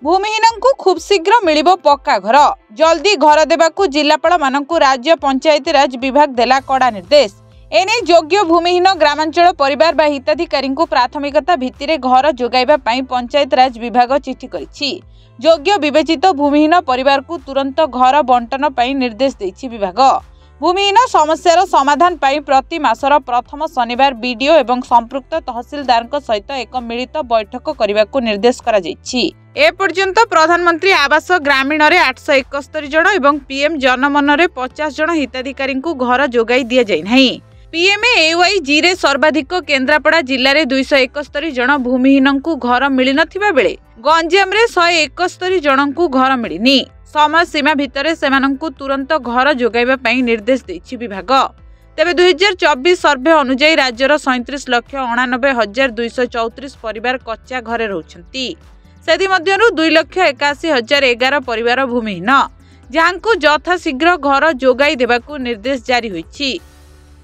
भूमिहीन को खूब शीघ्र मिलिबो पक्का घर। जल्दी घर देबाकू जिलापाल मानकू राज्य पंचायती राज विभाग देला कड़ा निर्देश। एने योग्य भूमिहीन ग्रामांचल परिवार बा हिताधिकारी प्राथमिकता भित्तिरे घर जोगाइबा पई पंचायत राज विभाग चिठी करिछि। योग्य विवेचित भूमिहीन परिवार को तुरंत घर बंटन पई निर्देश दैछि विभाग। भूमिहीन समस्यार समाधान पई प्रति मासर प्रथम शनिवार बीडीओ एवं संपृक्त तहसीलदार सहित एक मिलित बैठक करने निर्देश करा जायछि। ए पर्यंत प्रधानमंत्री आवास ग्रामीण रे 871 जन एवं पीएम जनमन रे 50 जन हिताधिकारी घर जोगाई दिया जाय नाही। पीएमएवाईजी रे सर्वाधिक केन्द्रापड़ा जिले में 271 जन भूमिहीन को घर मिल नथिबा बेले गंजाम रे 171 जन को घर मिलनी। समय सीमा भितर सेमानंकु तुरंत घर जोगाइबा पई निर्देश दैछि विभाग। तेबे 2024 सर्वे अनुसार राज्यर 37,89,234 परिवार कच्चा घरे रहउछंती। सेथि मध्यरु 2,81,011 परिवार भूमिहीन, जहांकु यथाशीघ्र घर जोगाई देबाकू निर्देश जारी होइछि।